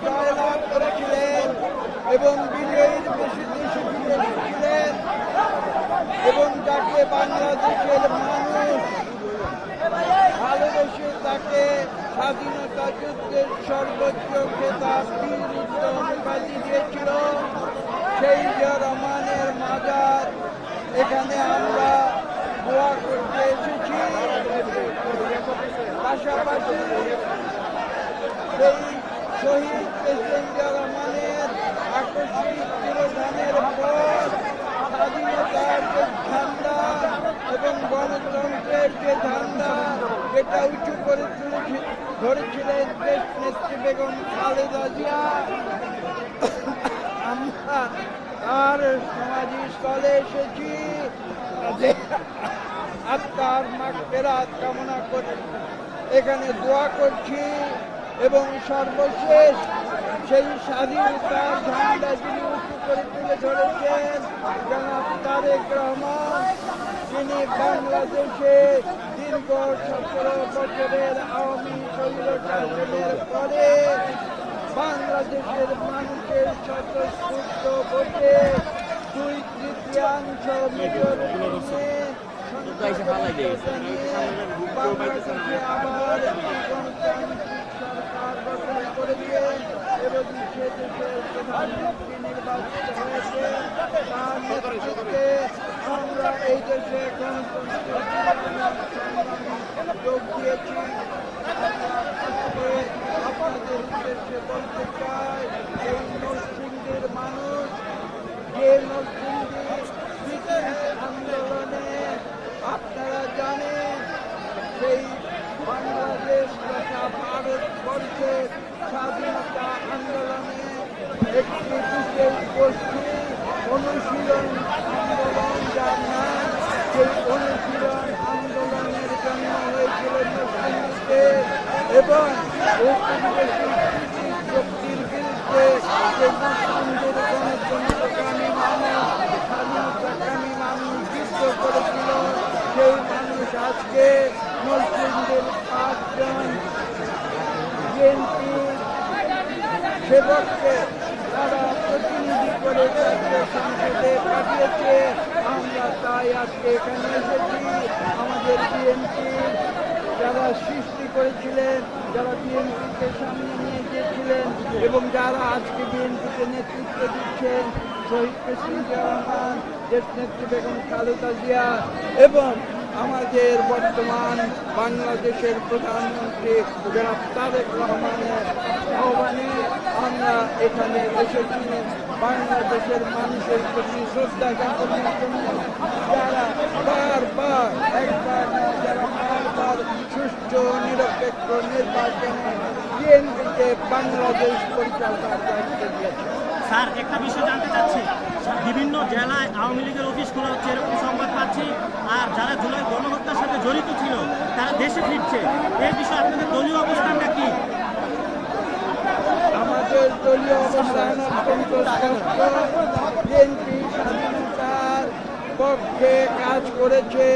জয়লাভ করেছিলেন এবং বিজয়ীর বেশিতে এসেছিলেন এবং যাকে বাংলাদেশের মানুষ ভালোবেসে তাকে স্বাধীনতা যুদ্ধের সর্বোচ্চ খেতাব বীর উত্তম উপাধি দিয়েছিল, সেই জিয়া রহমানের মাজার এখানে আমরা দোয়া করতে এসেছি। পাশাপাশি সেই শহীদ প্রেসিডেন্ট জিয়া রহমানের আকস্মিক তিরোধানের পর স্বাধীনতার যে ঝান্ডা এবং গণতন্ত্রের যে ঝান্ডা এটা উঁচু করে ধরেছিলেন দেশ নেত্রী বেগম খালেদা জিয়া। আমরা তার সমাধি স্থলে এসেছি, আত্মার মাগফিরাত কামনা করে এখানে দোয়া করছি এবং সর্বশেষ সেই স্বাধীনতার ঝান্ডা যিনি উঁচু করে তুলে ধরেছেন জনাব তারেক রহমান, যিনি বাংলাদেশে দীর্ঘ 17 বছরের আওয়ামী স্বৈরশাসনের পরে বাংলাদেশের মানুষের স্বতঃস্ফূর্ত ভোটে 2/3 মেজর বাংলাদেশে আবার গণতান্ত্রিক সরকার গঠন করে দিয়ে এবং সে দেশের প্রধানমন্ত্রী নির্বাচিত হয়েছে, তার নেতৃত্বে আমরা এই দেশে গণতন্ত্রের যোগ দিয়েছি। আপনাদের উদ্দেশ্যে বলতে চাই, এই নরসিংদীর মানুষ যে নরসিংদীর আন্দোলনে আপনারা জানেন সেই বাংলাদেশ তথা ভারতবর্ষের স্বাধীনতা আন্দোলনে একটি বিশেষ গোষ্ঠী অনুশীলন আন্দোলন যার নাম, সেই অনুশীলন আন্দোলনের জন্ম হয়েছিল নরসিংদীতে এবং শক্তির বিরুদ্ধে যে মুসলিমদের গণতন্ত্রকামী মানুষ, স্বাধীনতাকামী মানুষ যুদ্ধ করেছিল, সেই মানুষ আজকে মুসলিমদের 5 জন বিএনপি সেবককে তারা প্রতিনিধি করে জাতীয় সংসদে পাঠিয়েছে। আমরা তাই আজকে এখানে এসেছি। আমাদের বিএনপি যারা সৃষ্টি করেছিলেন, যারা বিএনপিকে সামনে নিয়ে গিয়েছিলেন এবং যারা আজকে বিএনপিকে নেতৃত্ব দিচ্ছেন, শহীদ প্রেসিডেন্ট জিয়া রহমান, দেশনেত্রী বেগম খালেদা জিয়া এবং আমাদের বর্তমান বাংলাদেশের প্রধানমন্ত্রী জনাব তারেক রহমানের আহ্বানে আমরা এখানে এসেছি বাংলাদেশের মানুষের প্রতি শ্রদ্ধা জ্ঞাপনের জন্য, যারা বারবার একবার যারা বারবার সুষ্ঠু নিরপেক্ষ নির্বাচনে বিএনপিকে বাংলাদেশ পরিচালনার দায়িত্ব দিয়েছে। স্যার, একটা বিষয় জানতে চাচ্ছি, বিভিন্ন জেলায় আওয়ামী লীগের অফিস খোলা হচ্ছে এরকম সংবাদ পাচ্ছি, আর যারা জুলাই গণহত্যার সাথে জড়িত ছিল তারা দেশে ফিরছে, এই বিষয়ে আপনাদের দলীয় অবস্থানটা কি? আমাদের দলীয় অবস্থান অত্যন্ত স্পষ্ট। বিএনপি স্বাধীনতার পক্ষে কাজ করেছে।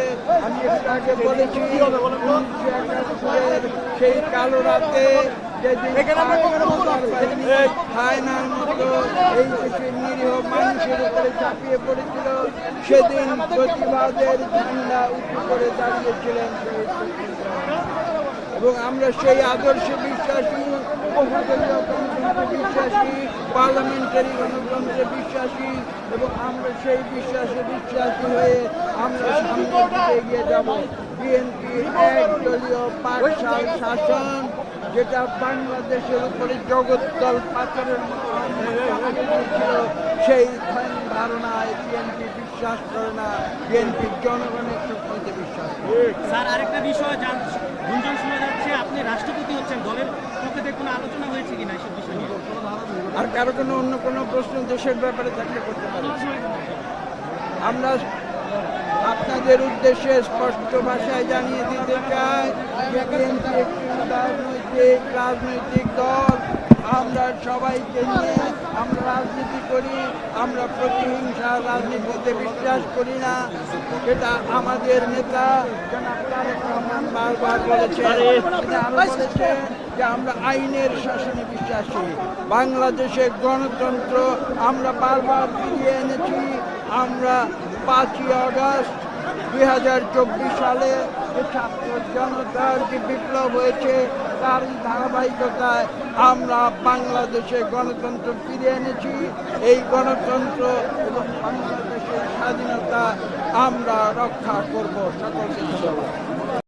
আমি একটু আগে বলেছি 1971 সেই কালো রাতে ফাইনাল মতো এই দেশের নিরীহ মানুষের উপরে চাপিয়ে পড়েছিল, সেদিন প্রতিবাদের ঝান্ডা উঁচু করে দাঁড়িয়েছিলেন এবং আমরা সেই আদর্শে বিশ্বাসী, বহুদলীয় গণতন্ত্রে বিশ্বাসী, পার্লামেন্টারি গণতন্ত্রে বিশ্বাসী এবং আমরা সেই বিশ্বাসী হয়ে আমরা সামনে এগিয়ে যাব। বিএনপি একদলীয় পাকশাল শাসন যেটা বাংলাদেশের উপরে জগদ্দল পাথরের মতো সেই ধারণায় বিএনপি বিশ্বাস করে না, বিএনপি জনগণের শক্তিতে বিশ্বাস করে। স্যার, আরেকটা বিষয় গুঞ্জন শোনা যাচ্ছে আপনি রাষ্ট্রপতি হচ্ছেন, দলের পক্ষে থেকে কোনো আলোচনা হয়েছে কিনা এসব বিষয় নিয়ে? আর কারো কোনো অন্য কোনো প্রশ্ন দেশের ব্যাপারে থাকলে করতে পারে। আমরা আপনাদের উদ্দেশ্যে স্পষ্ট ভাষায় জানিয়ে দিতে চাই যে বিএনপি একটি রাজনৈতিক দল। আমরা সবাইকে নিয়ে আমরা রাজনীতি করি, আমরা প্রতিহিংসা রাজনীতিতে বিশ্বাস করি না। সেটা আমাদের নেতা জনাব তারেক রহমান বারবার বলেছেন। যে আমরা আইনের শাসনে বিশ্বাসী। বাংলাদেশের গণতন্ত্র আমরা বারবার ফিরিয়ে এনেছি। আমরা 5ই আগস্ট 2024 সালে যে ছাত্র জনতার যে বিপ্লব হয়েছে তার ধারাবাহিকতায় আমরা বাংলাদেশে গণতন্ত্র ফিরিয়ে এনেছি। এই গণতন্ত্র এবং বাংলাদেশের স্বাধীনতা আমরা রক্ষা করব। সকলকে ধন্যবাদ।